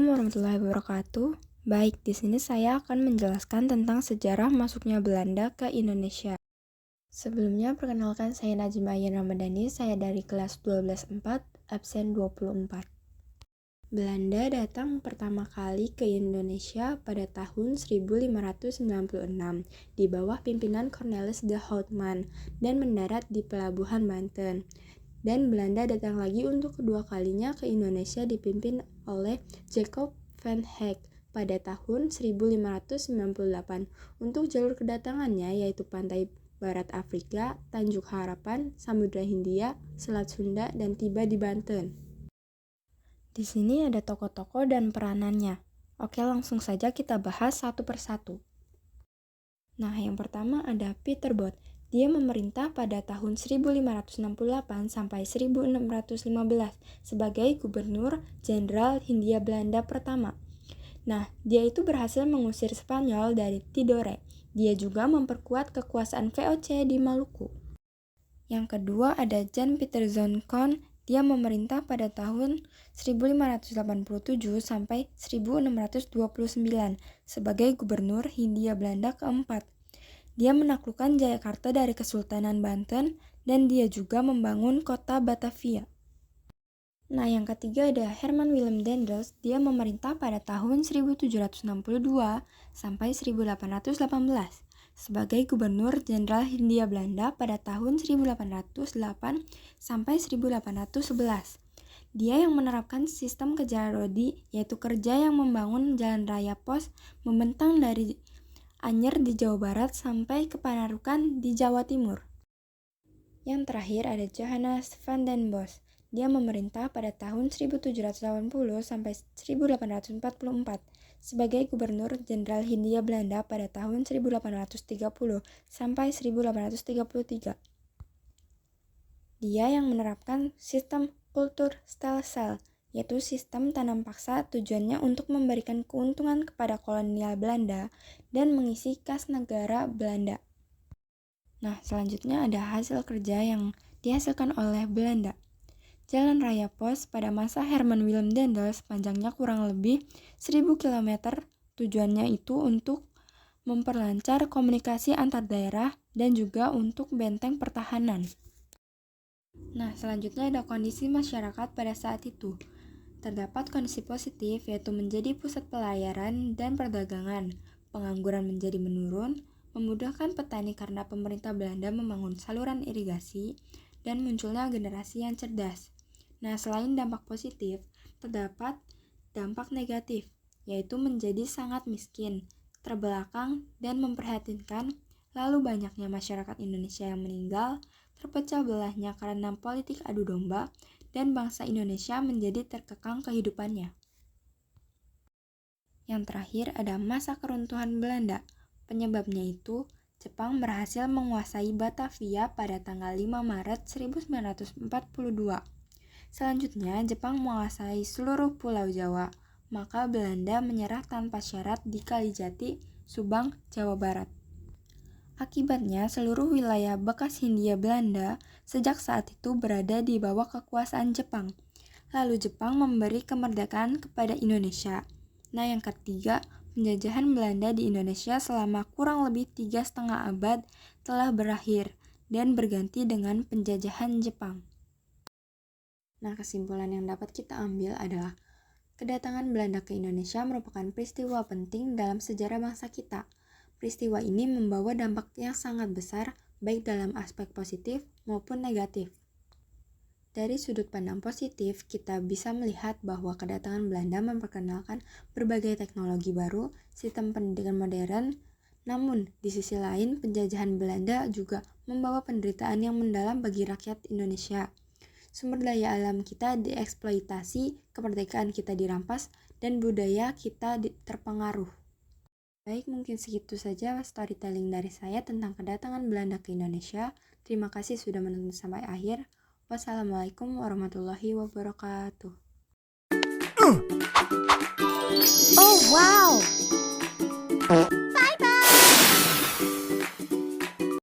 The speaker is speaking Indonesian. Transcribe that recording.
Assalamualaikum warahmatullahi wabarakatuh. Baik, di sini saya akan menjelaskan tentang sejarah masuknya Belanda ke Indonesia. Sebelumnya, perkenalkan saya Najma Ayan Ramadhani, saya dari kelas 12/4, absen 24. Belanda datang pertama kali ke Indonesia pada tahun 1596 di bawah pimpinan Cornelis de Houtman dan mendarat di pelabuhan Banten. Dan Belanda datang lagi untuk kedua kalinya ke Indonesia dipimpin oleh Jacob van Heck pada tahun 1598 untuk jalur kedatangannya yaitu pantai Barat Afrika, Tanjung Harapan, Samudra Hindia, Selat Sunda, dan tiba di Banten. Di sini ada tokoh-tokoh dan peranannya. Oke, langsung saja kita bahas satu persatu. Nah, yang pertama ada Peter Both. Dia memerintah pada tahun 1568 sampai 1615 sebagai Gubernur Jenderal Hindia Belanda pertama. Nah, dia itu berhasil mengusir Spanyol dari Tidore. Dia juga memperkuat kekuasaan VOC di Maluku. Yang kedua ada Jan Pieter Zoon Koen. Dia memerintah pada tahun 1587 sampai 1629 sebagai Gubernur Hindia Belanda keempat. Dia menaklukkan Jayakarta dari Kesultanan Banten dan dia juga membangun kota Batavia. Nah, yang ketiga ada Herman Willem Daendels. Dia memerintah pada tahun 1762 sampai 1818 sebagai Gubernur Jenderal Hindia Belanda pada tahun 1808 sampai 1811. Dia yang menerapkan sistem kejar rodi, yaitu kerja yang membangun jalan raya pos membentang dari Anyer di Jawa Barat sampai ke Panarukan di Jawa Timur. Yang terakhir ada Johannes van den Bosch. Dia memerintah pada tahun 1780 sampai 1844 sebagai Gubernur Jenderal Hindia Belanda pada tahun 1830 sampai 1833. Dia yang menerapkan sistem Kulturstelsel, yaitu sistem tanam paksa tujuannya untuk memberikan keuntungan kepada kolonial Belanda dan mengisi kas negara Belanda. Nah, selanjutnya ada hasil kerja yang dihasilkan oleh Belanda. Jalan raya pos pada masa Herman Willem Daendels panjangnya kurang lebih 1000 km. Tujuannya itu untuk memperlancar komunikasi antar daerah dan juga untuk benteng pertahanan. Nah, selanjutnya ada kondisi masyarakat pada saat itu. Terdapat kondisi positif yaitu menjadi pusat pelayaran dan perdagangan. Pengangguran menjadi menurun, memudahkan petani karena pemerintah Belanda membangun saluran irigasi dan munculnya generasi yang cerdas. Nah, selain dampak positif, terdapat dampak negatif, yaitu menjadi sangat miskin, terbelakang, dan memprihatinkan, lalu banyaknya masyarakat Indonesia yang meninggal, terpecah belahnya karena politik adu domba, dan bangsa Indonesia menjadi terkekang kehidupannya. Yang terakhir ada masa keruntuhan Belanda. Penyebabnya itu, Jepang berhasil menguasai Batavia pada tanggal 5 Maret 1942. Selanjutnya, Jepang menguasai seluruh Pulau Jawa, maka Belanda menyerah tanpa syarat di Kalijati, Subang, Jawa Barat. Akibatnya, seluruh wilayah bekas Hindia Belanda sejak saat itu berada di bawah kekuasaan Jepang. Lalu Jepang memberi kemerdekaan kepada Indonesia. Nah, yang ketiga, penjajahan Belanda di Indonesia selama kurang lebih 3,5 abad telah berakhir dan berganti dengan penjajahan Jepang. Nah, kesimpulan yang dapat kita ambil adalah kedatangan Belanda ke Indonesia merupakan peristiwa penting dalam sejarah bangsa kita. Peristiwa ini membawa dampak yang sangat besar, baik dalam aspek positif maupun negatif. Dari sudut pandang positif, kita bisa melihat bahwa kedatangan Belanda memperkenalkan berbagai teknologi baru, sistem pendidikan modern, namun di sisi lain penjajahan Belanda juga membawa penderitaan yang mendalam bagi rakyat Indonesia. Sumber daya alam kita dieksploitasi, kemerdekaan kita dirampas, dan budaya kita terpengaruh. Baik, mungkin segitu saja storytelling dari saya tentang kedatangan Belanda ke Indonesia. Terima kasih sudah menonton sampai akhir. Wassalamualaikum warahmatullahi wabarakatuh. Oh, wow!